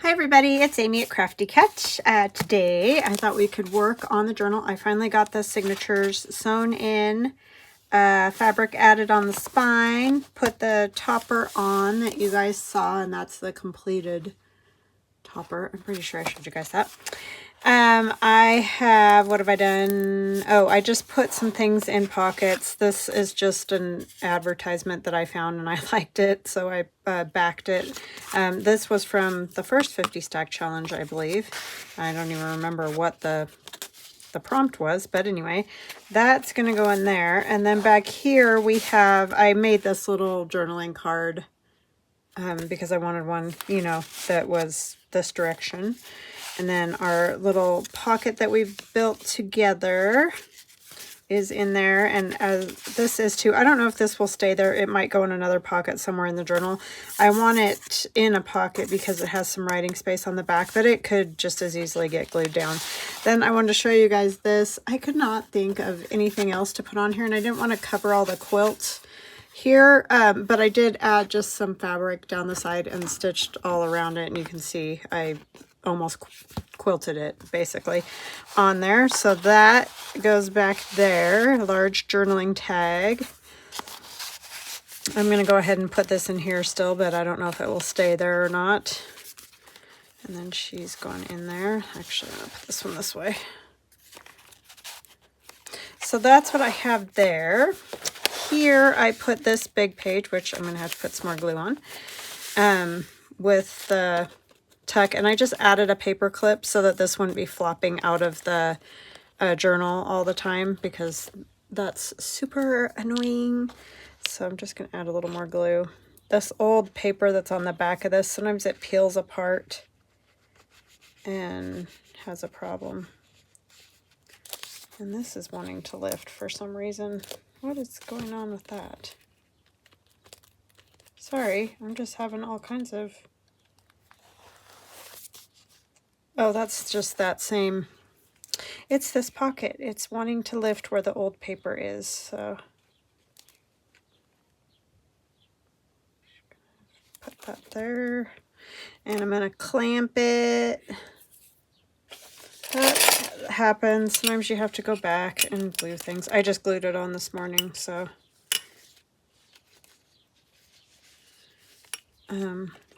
Hi everybody, it's Amy at Crafty Catch. Today I thought we could work on the journal. I finally got the signatures sewn in, fabric added on the spine, put the topper on that you guys saw, and that's the completed topper. I'm pretty sure I showed you guys that. What have I done? Oh, I just put some things in pockets. This is just an advertisement that I found and I liked it, so I backed it. This was from the first 50 stack challenge, I believe. I don't even remember what the prompt was, but anyway, that's going to go in there. And then back here we have, I made this little journaling card because I wanted one, you know, that was this direction. And then our little pocket that we've built together is in there. And as this is too, I don't know if this will stay there. It might go in another pocket somewhere in the journal. I want it in a pocket because it has some writing space on the back, but it could just as easily get glued down. Then I wanted to show you guys this. I could not think of anything else to put on here, and I didn't want to cover all the quilts here, but I did add just some fabric down the side and stitched all around it, and you can see I almost quilted it basically on there. So that goes back there, a large journaling tag. I'm going to go ahead and put this in here still, but I don't know if it will stay there or not. And then she's gone in there. Actually, I'm going to put this one this way. So that's what I have there. Here I put this big page, which I'm going to have to put some more glue on, with the tuck, and I just added a paper clip so that this wouldn't be flopping out of the journal all the time, because that's super annoying. So I'm just going to add a little more glue. This old paper that's on the back of this, sometimes it peels apart and has a problem. And this is wanting to lift for some reason. What is going on with that? Sorry, I'm just having all kinds of... Oh, that's just that same... It's this pocket. It's wanting to lift where the old paper is, so... Put that there. And I'm going to clamp it. That happens. Sometimes you have to go back and glue things. I just glued it on this morning, so...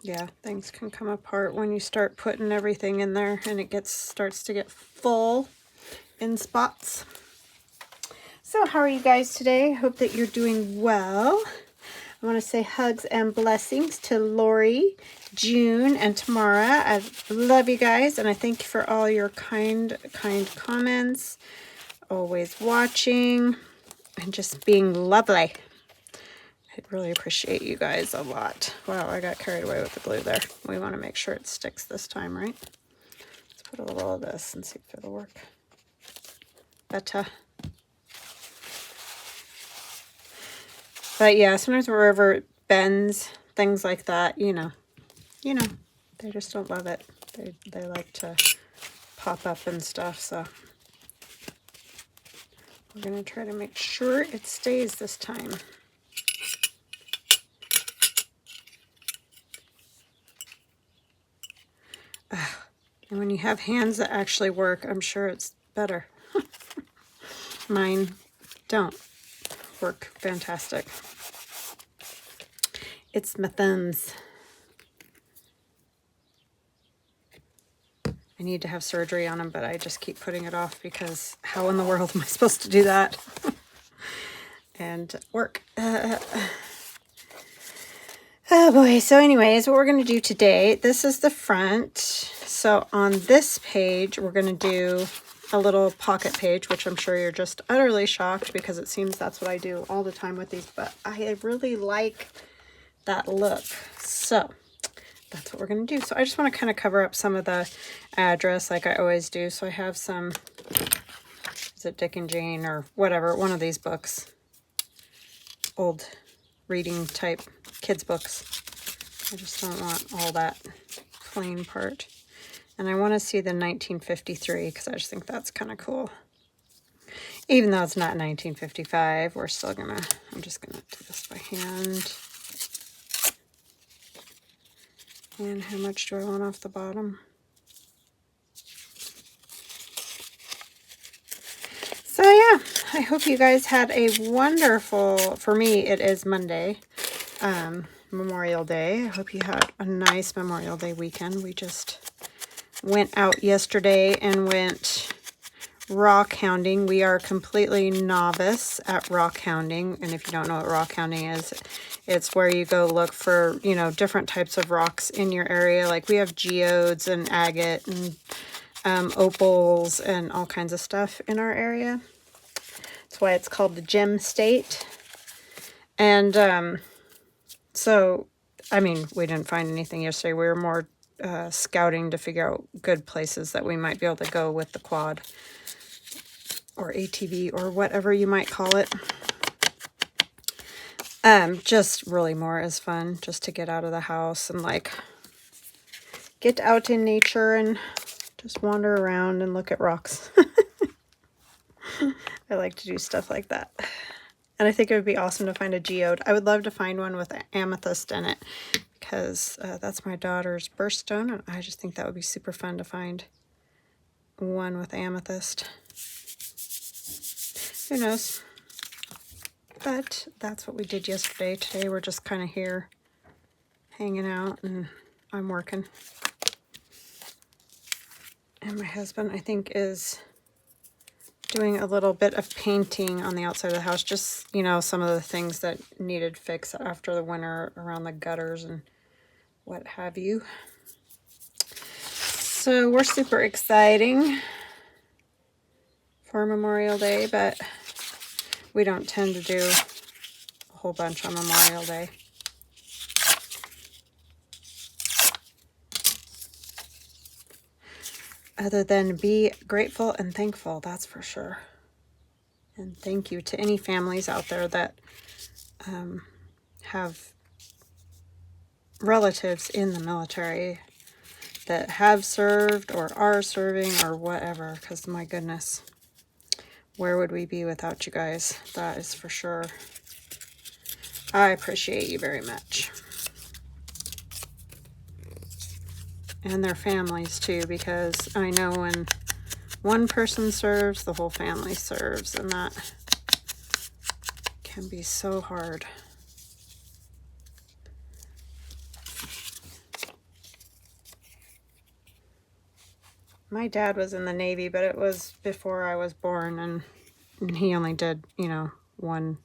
yeah, things can come apart when you start putting everything in there and it starts to get full in spots. So how are you guys today? Hope that you're doing well. I want to say hugs and blessings to Lori, June, and Tamara. I love you guys, and I thank you for all your kind comments, always watching, and just being lovely. I really appreciate you guys a lot. Wow, I got carried away with the glue there. We want to make sure it sticks this time, right? Let's put a little of this and see if it'll work better. But yeah, sometimes wherever it bends, things like that, you know, they just don't love it. They like to pop up and stuff, so we're going to try to make sure it stays this time. And when you have hands that actually work, I'm sure it's better. Mine don't work fantastic. It's my thumbs. I need to have surgery on them, but I just keep putting it off because how in the world am I supposed to do that? And work. Oh boy, so anyways, what we're going to do today, this is the front. So on this page, we're going to do a little pocket page, which I'm sure you're just utterly shocked because it seems that's what I do all the time with these, but I really like that look. So that's what we're going to do. So I just want to kind of cover up some of the address like I always do. So I have some, is it Dick and Jane or whatever, one of these books, old reading type kids books. I just don't want all that plain part. And I want to see the 1953 because I just think that's kind of cool. Even though it's not 1955, we're still gonna, I'm just gonna do this by hand. And how much do I want off the bottom? So yeah, I hope you guys had a wonderful, for me it is Monday, Memorial Day. I hope you had a nice Memorial Day weekend. We just went out yesterday and went rock hounding. We are completely novice at rock hounding, and if you don't know what rock hounding is, it's where you go look for, you know, different types of rocks in your area. Like we have geodes and agate and opals and all kinds of stuff in our area. That's why it's called the gem state. And so, I mean, we didn't find anything yesterday. We were more scouting to figure out good places that we might be able to go with the quad or ATV or whatever you might call it. Just really more as fun, just to get out of the house and like get out in nature and just wander around and look at rocks. I like to do stuff like that. And I think it would be awesome to find a geode. I would love to find one with amethyst in it, because that's my daughter's birthstone, and I just think that would be super fun to find one with amethyst. Who knows? But that's what we did yesterday. Today we're just kind of here hanging out, and I'm working. And my husband, I think, is doing a little bit of painting on the outside of the house. Just, you know, some of the things that needed fix after the winter around the gutters and what have you. So we're super exciting for Memorial Day, but we don't tend to do a whole bunch on Memorial Day. Other than be grateful and thankful, that's for sure. And thank you to any families out there that have relatives in the military that have served or are serving or whatever, because my goodness, where would we be without you guys? That is for sure. I appreciate you very much. And their families too, because I know when one person serves, the whole family serves, and that can be so hard. My dad was in the Navy, but it was before I was born, and he only did, you know, one,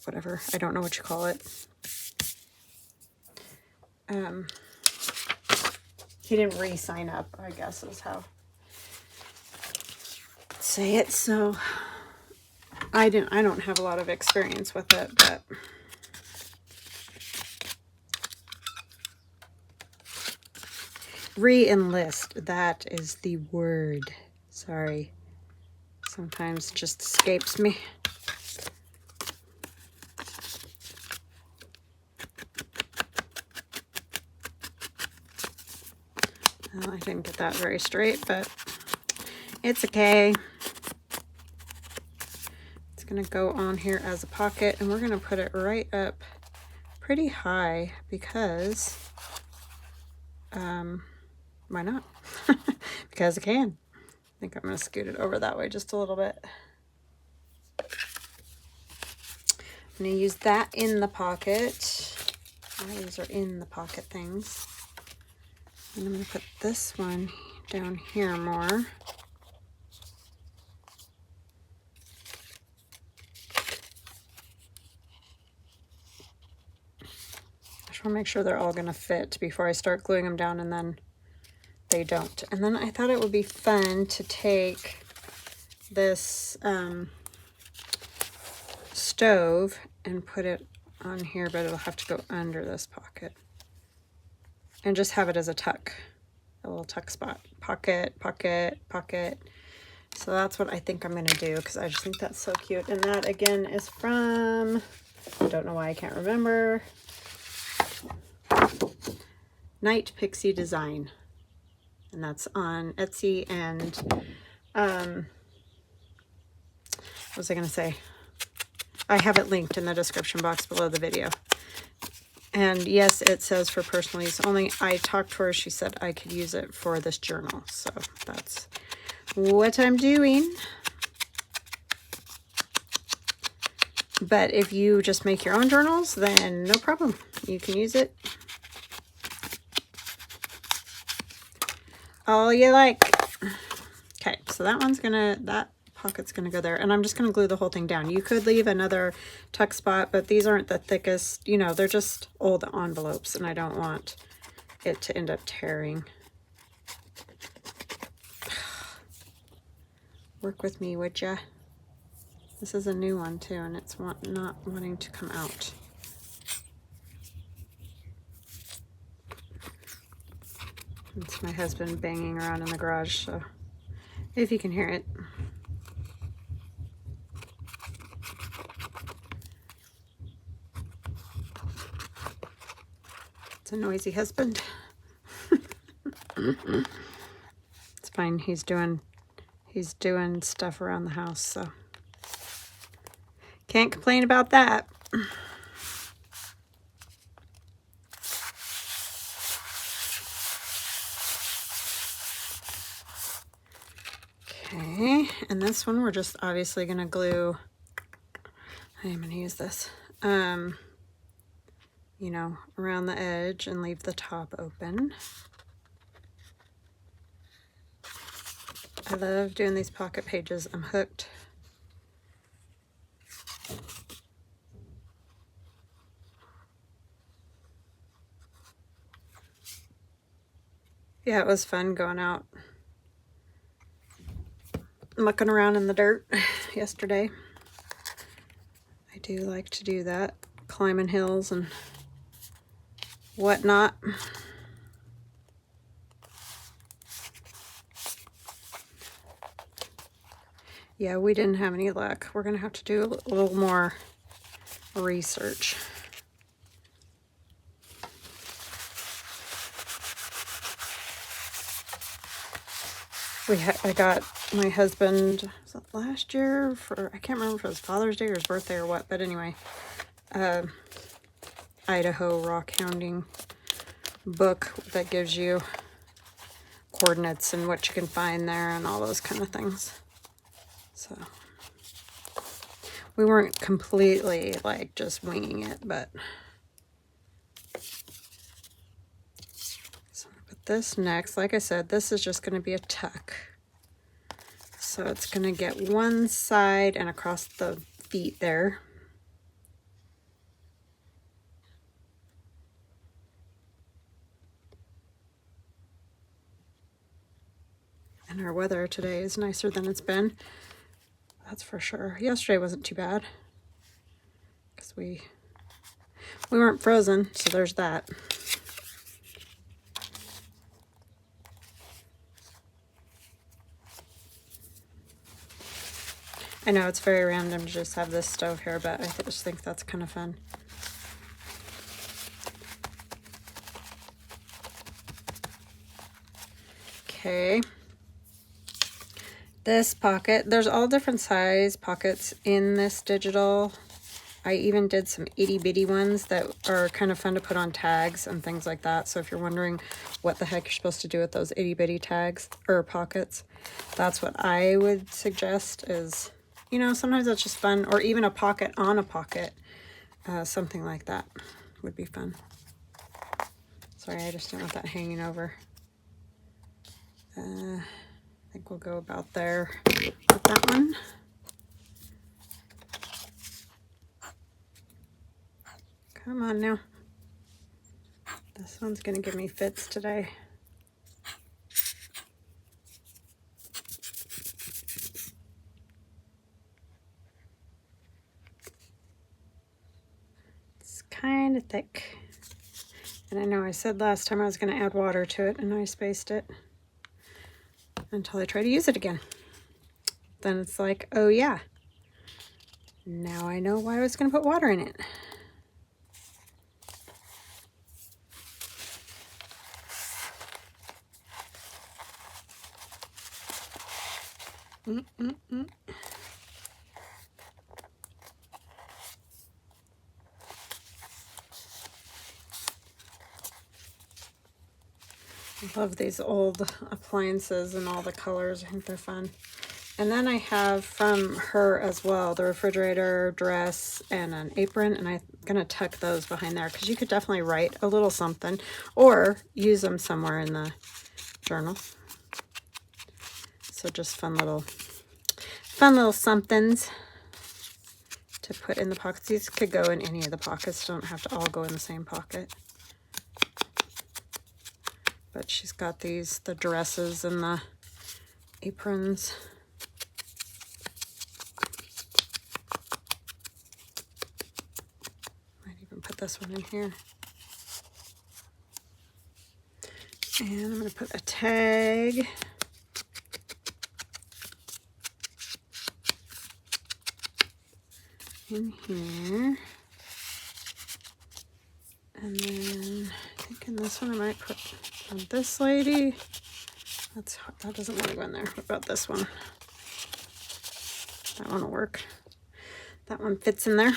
whatever, I don't know what you call it. He didn't re-sign up, I guess is how I'd say it. So I don't have a lot of experience with it, but re-enlist, that is the word. Sorry. Sometimes it just escapes me. Well, I didn't get that very straight, but it's okay. It's going to go on here as a pocket, and we're going to put it right up pretty high because, why not? Because I can. I think I'm going to scoot it over that way just a little bit. I'm going to use that in the pocket. All these are in the pocket things. And I'm going to put this one down here more. I just want to make sure they're all going to fit before I start gluing them down, and then they don't. And then I thought it would be fun to take this stove and put it on here, but it'll have to go under this pocket. And just have it as a tuck, a little tuck spot. Pocket, pocket, pocket. So that's what I think I'm going to do, because I just think that's so cute. And that, again, is from, I don't know why I can't remember, Night Pixie Design. And that's on Etsy. And, what was I going to say? I have it linked in the description box below the video. And yes, it says for personal use only. I talked to her, she said I could use it for this journal. So that's what I'm doing. But if you just make your own journals, then no problem. You can use it all you like. Okay, so that pocket's gonna go there, and I'm just gonna glue the whole thing down. You could leave another tuck spot, but these aren't the thickest, you know, they're just old envelopes, and I don't want it to end up tearing. Work with me, would ya? This is a new one too, and it's not wanting to come out. It's my husband banging around in the garage, so if you can hear it. It's a noisy husband. It's fine. He's doing stuff around the house, so can't complain about that. Okay, and this one we're just obviously gonna glue. I am gonna use this, you know, around the edge and leave the top open. I love doing these pocket pages. I'm hooked. Yeah, it was fun going out mucking around in the dirt yesterday. I do like to do that, climbing hills and whatnot. Yeah, we didn't have any luck. We're gonna have to do a little more research. I got my husband, was it last year, for, I can't remember if it was Father's Day or his birthday or what, but anyway, Idaho rock hounding book that gives you coordinates and what you can find there and all those kind of things. So we weren't completely like just winging it, but so I'm gonna put this next. Like I said, this is just going to be a tuck. So it's going to get one side and across the feet there. And our weather today is nicer than it's been. That's for sure. Yesterday wasn't too bad because we weren't frozen, so there's that. I know it's very random to just have this stove here, but I just think that's kind of fun. Okay. This pocket, there's all different size pockets in this digital. I even did some itty bitty ones that are kind of fun to put on tags and things like that. So if you're wondering what the heck you're supposed to do with those itty bitty tags or pockets, that's what I would suggest is, you know, sometimes that's just fun, or even a pocket on a pocket, something like that would be fun. Sorry, I just didn't want that hanging over. I think we'll go about there with that one. Come on now. This one's gonna give me fits today. It's kind of thick. And I know I said last time I was gonna add water to it, and I spaced it until I try to use it again. Then it's like, oh yeah, now I know why I was going to put water in it. I love these old appliances and all the colors. I think they're fun. And then I have from her as well, the refrigerator, dress, and an apron. And I'm going to tuck those behind there because you could definitely write a little something or use them somewhere in the journal. So just fun little somethings to put in the pockets. These could go in any of the pockets. Don't have to all go in the same pocket. But she's got these, the dresses and the aprons. Might even put this one in here. And I'm going to put a tag. In here. And then I think in this one I might put on this lady. That doesn't really go in there. What about this one? That one will work. That one fits in there.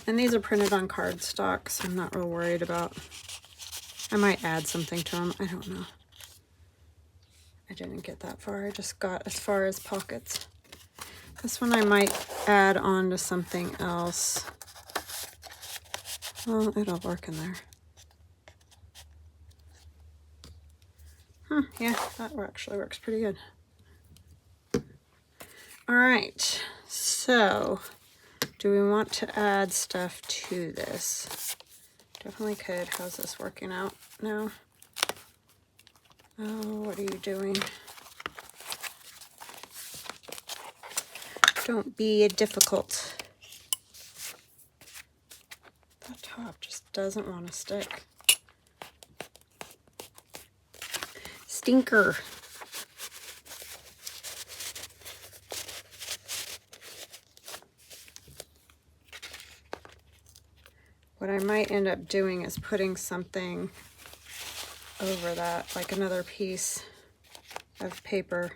And these are printed on cardstock, so I'm not real worried about. I might add something to them. I don't know. I didn't get that far. I just got as far as pockets. This one I might add on to something else. Well, it'll work in there. Yeah, that actually works pretty good. All right, so do we want to add stuff to this? Definitely could. How's this working out now? Oh, what are you doing? Don't be difficult. That top just doesn't want to stick. Stinker. What I might end up doing is putting something over that, like another piece of paper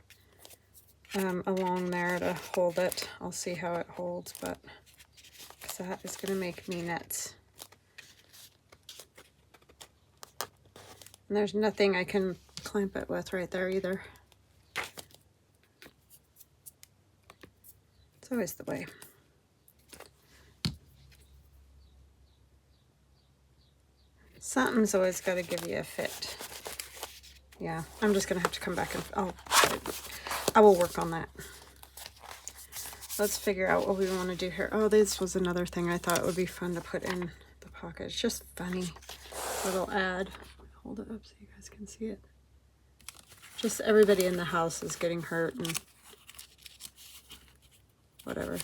along there to hold it. I'll see how it holds, but because that is going to make me nuts. And there's nothing I can clamp it with right there either. It's always the way. Something's always got to give you a fit. Yeah, I'm just going to have to come back and I will work on that. Let's figure out what we want to do here. Oh, this was another thing I thought would be fun to put in the pocket. It's just funny. Little ad. Hold it up so you guys can see it. Just everybody in the house is getting hurt and whatever.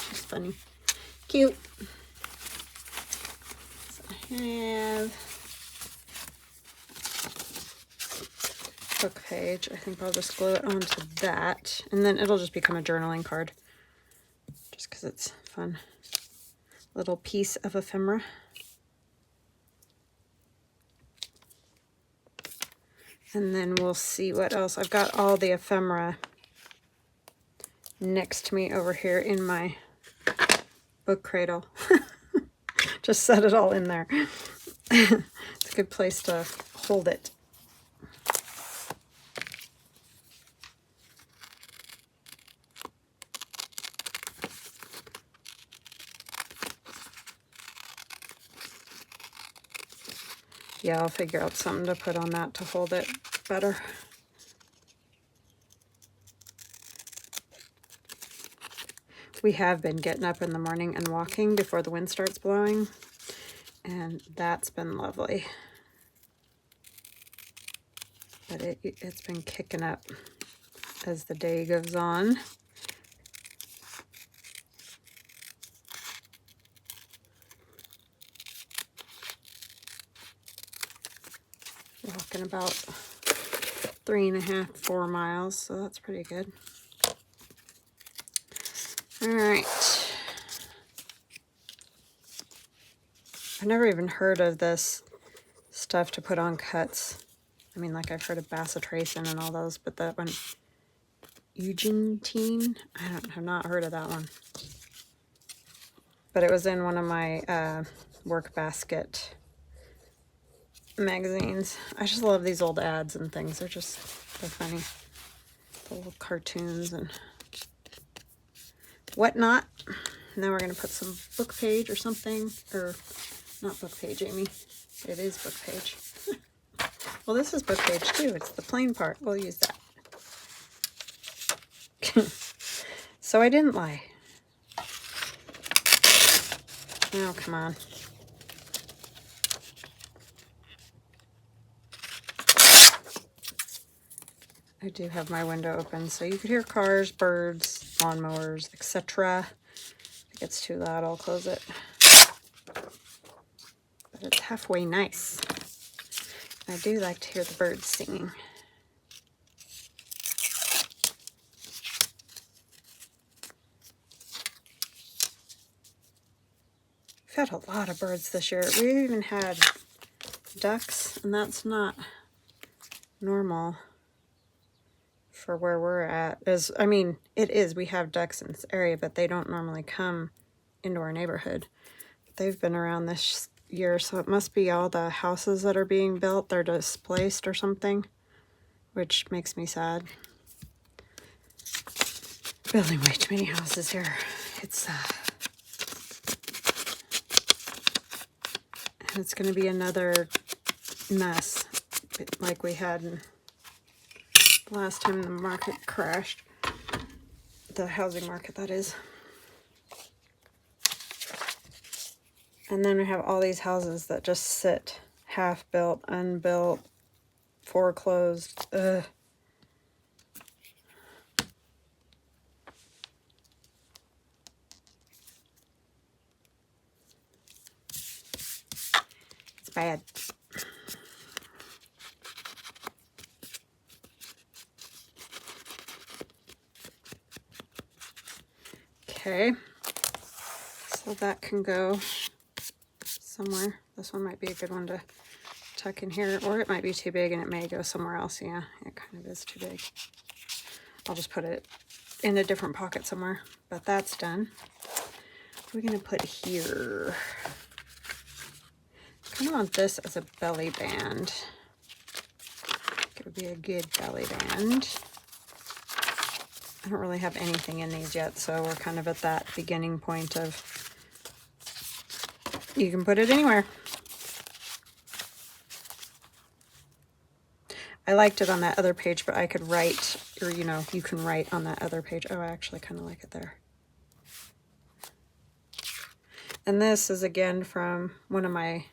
Just funny. Cute. So I have book page. I think I'll just glue it onto that, and then it'll just become a journaling card just because it's fun. Little piece of ephemera. And then we'll see what else. I've got all the ephemera next to me over here in my book cradle. Just set it all in there. It's a good place to hold it. Yeah, I'll figure out something to put on that to hold it better. We have been getting up in the morning and walking before the wind starts blowing, and that's been lovely. But it's been kicking up as the day goes on. Walking about 3.5, 4 miles, so that's pretty good. All right. I've never even heard of this stuff to put on cuts. I mean, like I've heard of bacitracin and all those, but that one, Eugentine, I have not heard of that one. but it was in one of my work basket magazines. I just love these old ads and things. They're funny. The little cartoons and whatnot. Now we're going to put some book page or something. Or, not book page, Amy. It is book page. Well, this is book page too. It's the plain part. We'll use that. So I didn't lie. Oh, come on. I do have my window open, so you could hear cars, birds, lawnmowers, etc. If it gets too loud, I'll close it. But it's halfway nice. I do like to hear the birds singing. We've had a lot of birds this year. We even had ducks, and that's not normal for where we're at. I mean, it is. We have ducks in this area, but they don't normally come into our neighborhood. They've been around this year, so it must be all the houses that are being built. They're displaced or something, which makes me sad. Building way too many houses here. It's going to be another mess like we had last time the market crashed. The housing market, that is. And then we have all these houses that just sit half built, unbuilt, foreclosed. Ugh. It's bad. Okay. So that can go somewhere. This one might be a good one to tuck in here, or it might be too big and it may go somewhere else. Yeah, it kind of is too big. I'll just put it in a different pocket somewhere, but that's done. What are we going to put here? I kind of want this as a belly band. It would be a good belly band. I don't really have anything in these yet, so we're kind of at that beginning point of you can put it anywhere. I liked it on that other page, but I could write, or you know, you can write on that other page. Oh, I actually kind of like it there. And this is again from one of my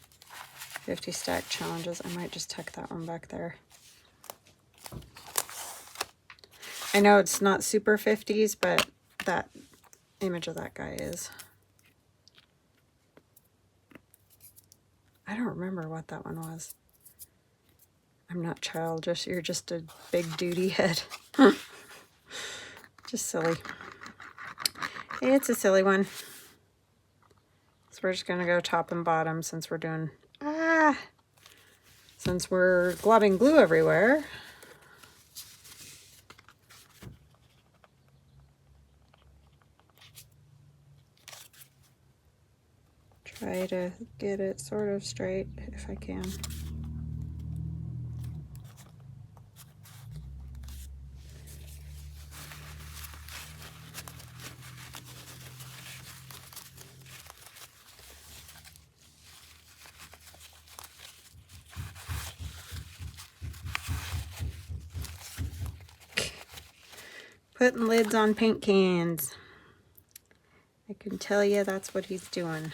50 stack challenges. I might just tuck that one back there. I know it's not super 50s, but that image of that guy is. I don't remember what that one was. I'm not childish. You're just a big duty head. Just silly. It's a silly one. So we're just going to go top and bottom since we're doing... since we're globbing glue everywhere. Try to get it sort of straight if I can. Putting lids on paint cans. I can tell you that's what he's doing.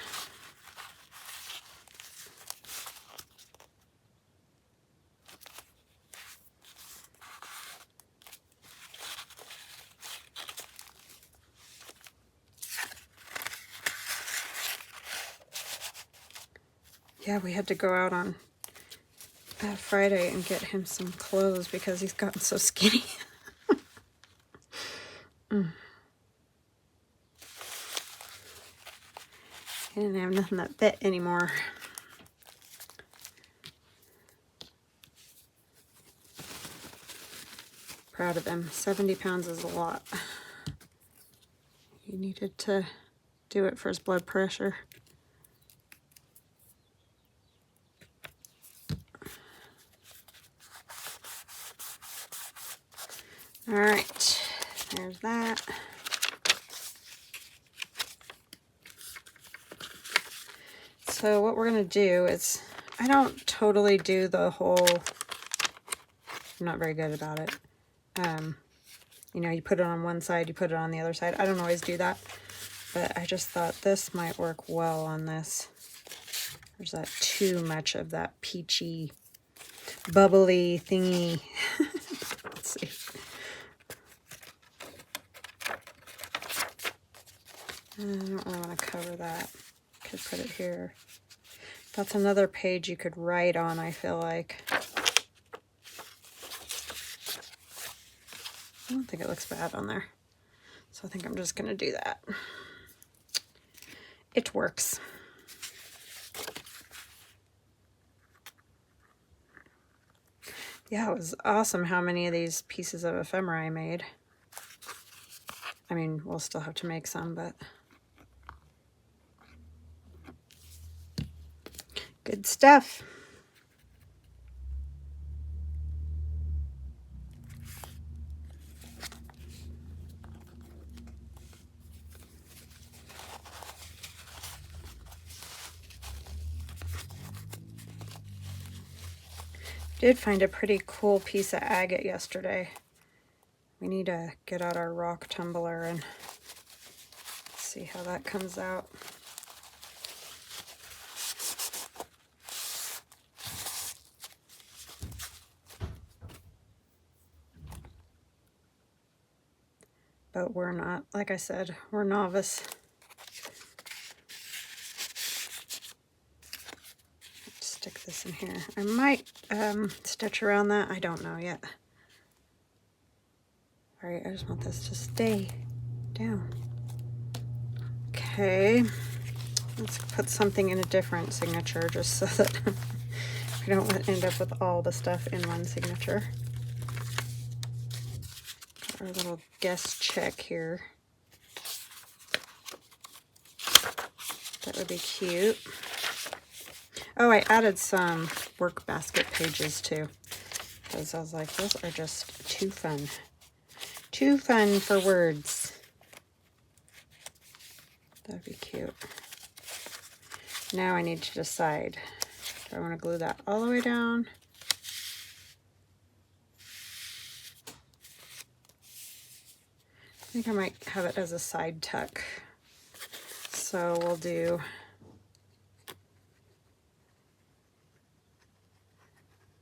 Yeah, we had to go out on Friday and get him some clothes because he's gotten so skinny. He didn't have nothing that fit anymore. Proud of him. 70 pounds is a lot. He needed to do it for his blood pressure. All right, there's that. So what we're going to do is, I don't totally do the whole, I'm not very good about it. You know, you put it on one side, you put it on the other side. I don't always do that, but I just thought this might work well on this. There's that too much of that peachy, bubbly thingy. Let's see. I don't really want to cover that. Could put it here. That's another page you could write on, I feel like. I don't think it looks bad on there. So I think I'm just going to do that. It works. Yeah, it was awesome how many of these pieces of ephemera I made. I mean, we'll still have to make some, but good stuff. Did find a pretty cool piece of agate yesterday. We need to get out our rock tumbler and see how that comes out. But we're not, like I said, we're novice. Stick this in here. I might stitch around that. I don't know yet. All right, I just want this to stay down. Okay, let's put something in a different signature just so that we don't end up with all the stuff in one signature. Got our little guest check here. That would be cute. Oh, I added some work basket pages too, because I was like, those are just too fun. Too fun for words. That'd be cute. Now I need to decide. Do I want to glue that all the way down? I think I might have it as a side tuck. So we'll do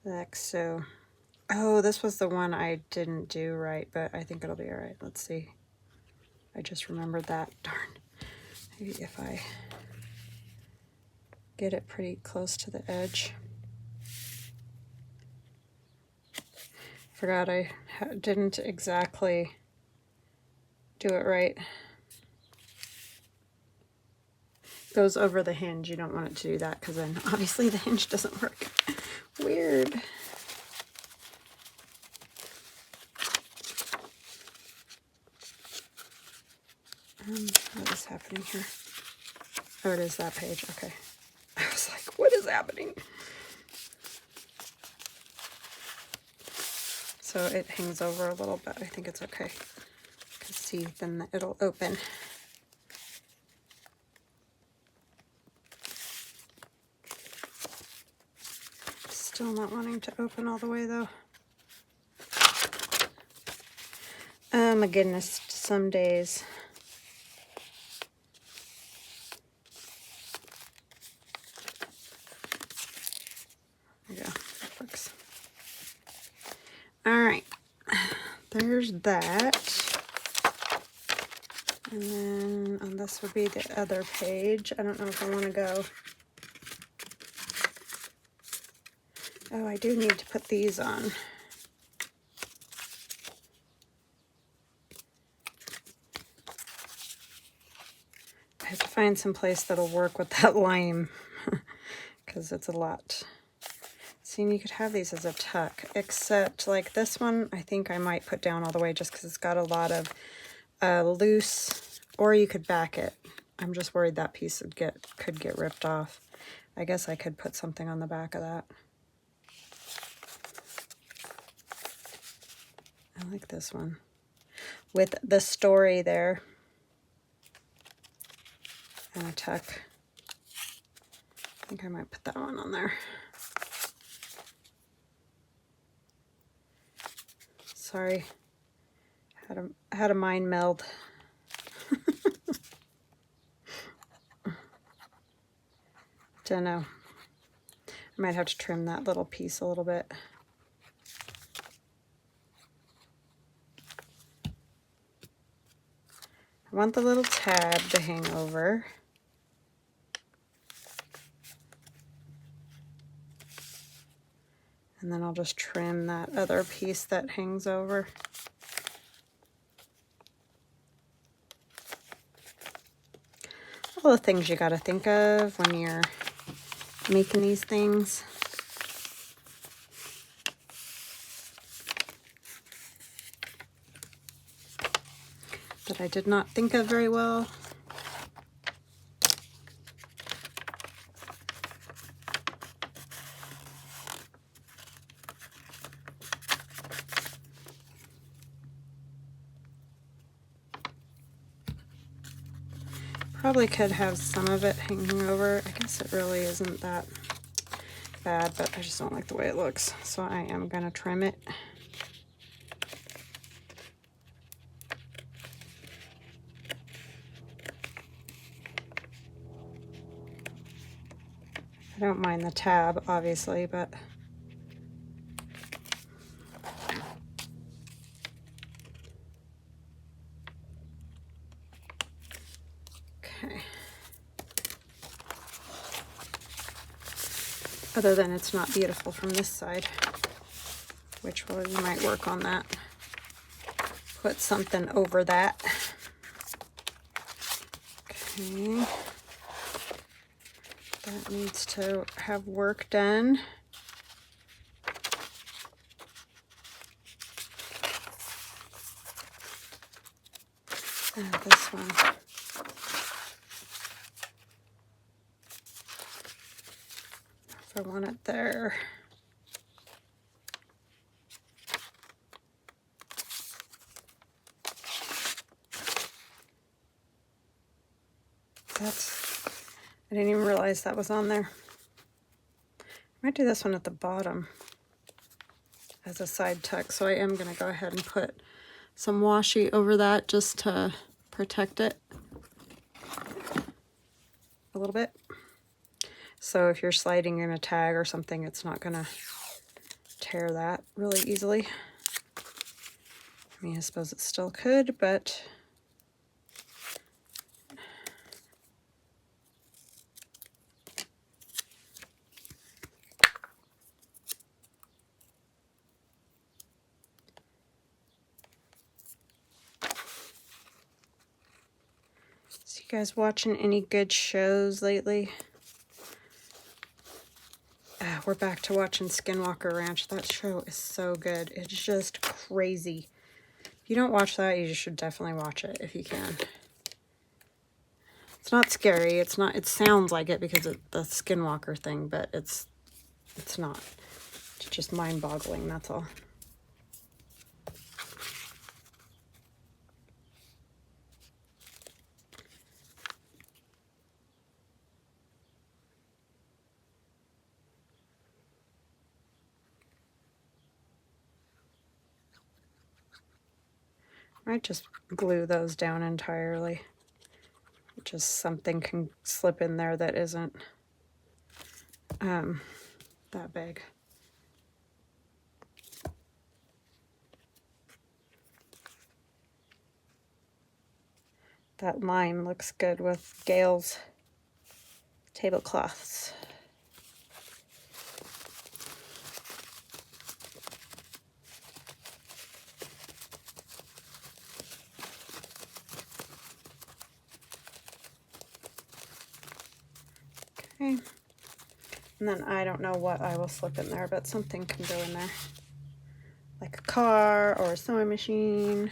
like so. Oh, this was the one I didn't do right, but I think it'll be all right. Let's see. I just remembered that. Darn. Maybe if I get it pretty close to the edge. Forgot I didn't exactly do it right. Goes over the hinge. You don't want it to do that because then obviously the hinge doesn't work. Weird. What is happening here? Oh, it is that page. Okay. I was like, what is happening? So it hangs over a little bit. I think it's okay. Because see, then it'll open. Still not wanting to open all the way though. Oh my goodness, some days. There you go, that works. All right, there's that. And then this would be the other page. I don't know if I want to go. Oh, I do need to put these on. I have to find some place that'll work with that lime because it's a lot. See, and you could have these as a tuck, except like this one, I think I might put down all the way just because it's got a lot of loose, or you could back it. I'm just worried that piece could get ripped off. I guess I could put something on the back of that. I like this one with the story there and a tuck. I think I might put that one on there. Sorry, I had a mind meld. Don't know. I might have to trim that little piece a little bit. I want the little tab to hang over. And then I'll just trim that other piece that hangs over. All the things you got to think of when you're making these things. That I did not think of very well. Probably could have some of it hanging over. I guess it really isn't that bad, but I just don't like the way it looks. So I am going to trim it. I don't mind the tab, obviously, but okay. Other than it's not beautiful from this side, which we might work on that. Put something over that. Okay. That needs to have work done. This one. If I want it there. I didn't even realize that was on there. I might do this one at the bottom as a side tuck, so I am going to go ahead and put some washi over that just to protect it a little bit. So if you're sliding in a tag or something, it's not going to tear that really easily. I mean, I suppose it still could, but so you guys watching any good shows lately? We're back to watching Skinwalker Ranch. That show is so good. It's just crazy. If you don't watch that, you should definitely watch it if you can. It's not scary. It's not. It sounds like it because it's the Skinwalker thing, but it's not. It's just mind-boggling. That's all. I might just glue those down entirely. Just something can slip in there that isn't that big. That line looks good with Gayle's tablecloths. Okay, and then I don't know what I will slip in there, but something can go in there. Like a car or a sewing machine.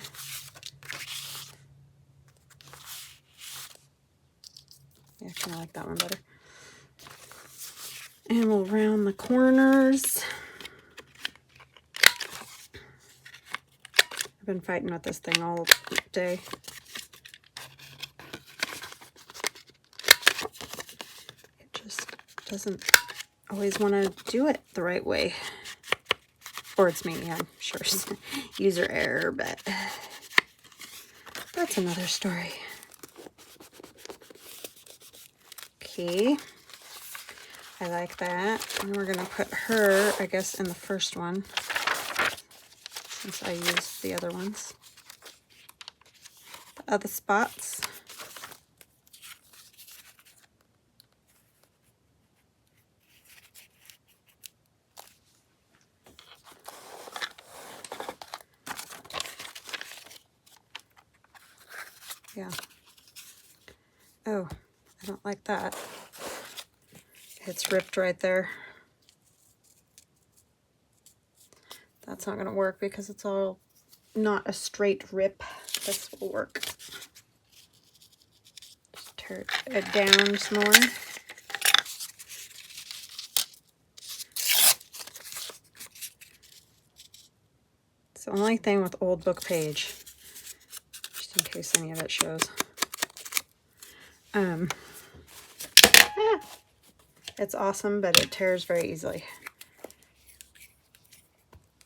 Yeah, I kind of like that one better. And we'll round the corners. I've been fighting with this thing all day. It just doesn't always want to do it the right way. Or it's me, I'm sure. User error, but that's another story. Okay. I like that. And we're going to put her, I guess, in the first one, since I used the other ones. The other spots. Yeah. Oh, I don't like that. It's ripped right there. That's not going to work because it's all not a straight rip. This will work. Just tear it down some more. It's the only thing with old book page, just in case any of it shows. It's awesome, but it tears very easily.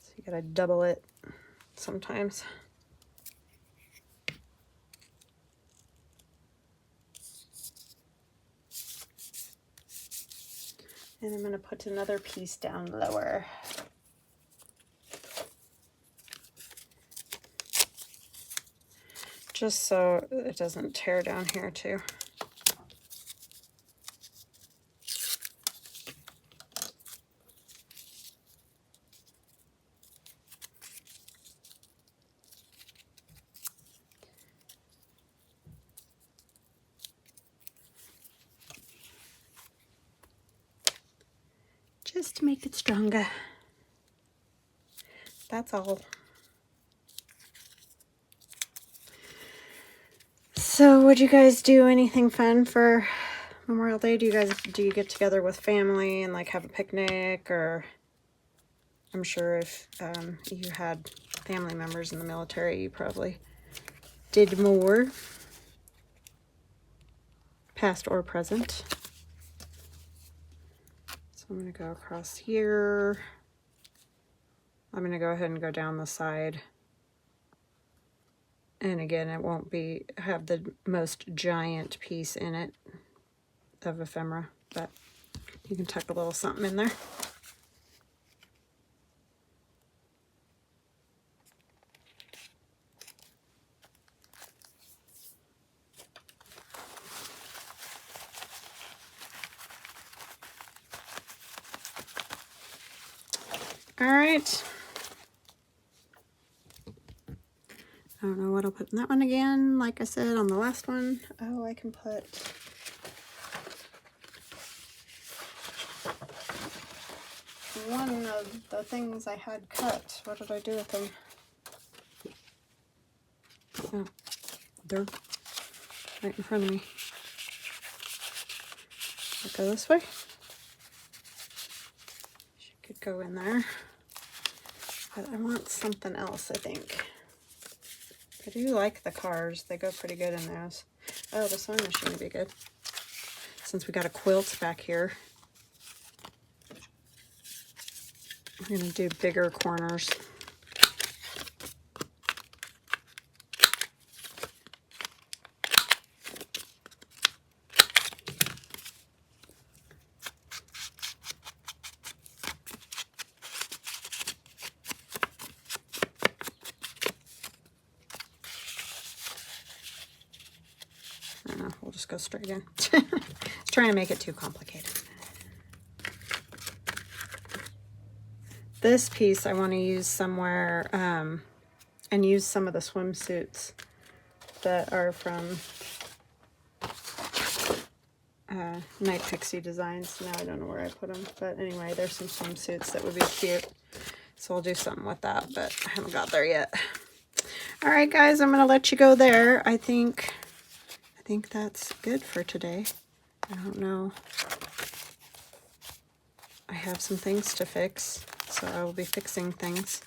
So you gotta double it sometimes. And I'm gonna put another piece down lower. Just so it doesn't tear down here too. Just to make it stronger. That's all. So, would you guys do anything fun for Memorial Day? Do you get together with family and like have a picnic? Or I'm sure if you had family members in the military, you probably did more, past or present. So I'm going to go across here. I'm going to go ahead and go down the side. And again, it won't have the most giant piece in it of ephemera, but you can tuck a little something in there. All right. I don't know what I'll put in that one again. Like I said on the last one, oh, I can put one of the things I had cut. What did I do with them? Oh, they're right in front of me. I'll go this way. She could go in there. But I want something else, I think. I do like the cars. They go pretty good in those. Oh, the sewing machine would be good. Since we got a quilt back here. I'm going to do bigger corners. I don't know, we'll just go straight in. It's trying to make it too complicated. This piece I want to use somewhere and use some of the swimsuits that are from Night Pixie Designs. Now I don't know where I put them, but anyway, there's some swimsuits that would be cute. So we'll do something with that, but I haven't got there yet. All right, guys, I'm going to let you go there. I think that's good for today. I don't know. I have some things to fix, so I will be fixing things.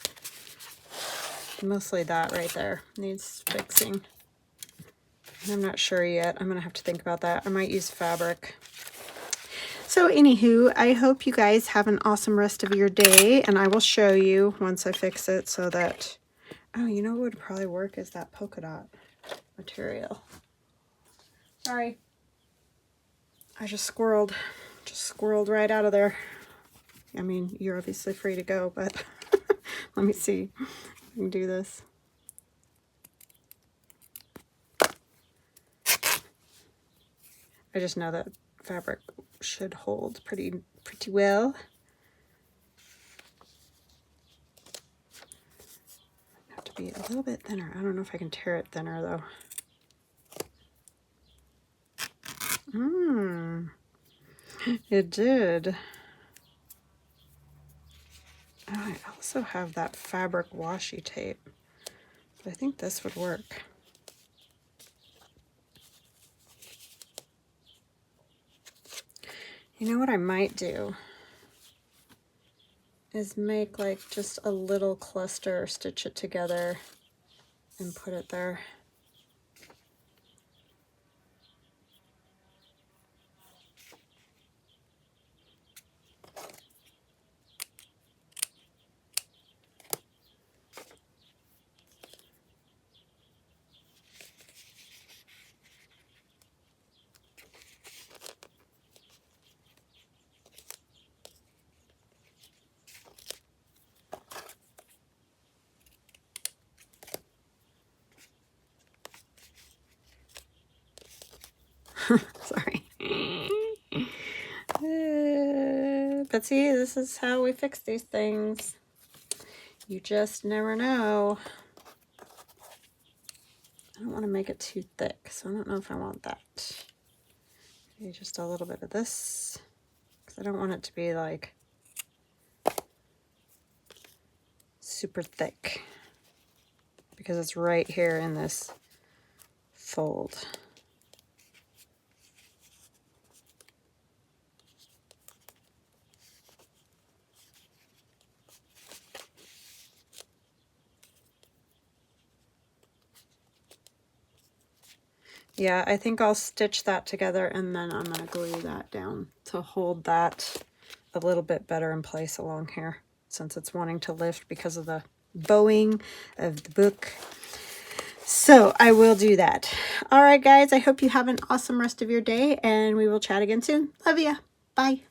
Mostly that right there needs fixing. I'm not sure yet. I'm going to have to think about that. I might use fabric. So anywho, I hope you guys have an awesome rest of your day, and I will show you once I fix it so that, oh, you know what would probably work is that polka dot material. Sorry. I just squirreled right out of there. I mean, you're obviously free to go, but let me see if I can do this. I just know that fabric should hold pretty well. Have to be a little bit thinner. I don't know if I can tear it thinner though. It did. Oh, I also have that fabric washi tape. But I think this would work. You know what I might do is make like just a little cluster, stitch it together and put it there. Sorry. But see, this is how we fix these things. You just never know. I don't want to make it too thick, so I don't know if I want that. Maybe just a little bit of this, because I don't want it to be like super thick, because it's right here in this fold. Yeah, I think I'll stitch that together and then I'm going to glue that down to hold that a little bit better in place along here, since it's wanting to lift because of the bowing of the book. So I will do that. All right, guys, I hope you have an awesome rest of your day, and we will chat again soon. Love ya. Bye.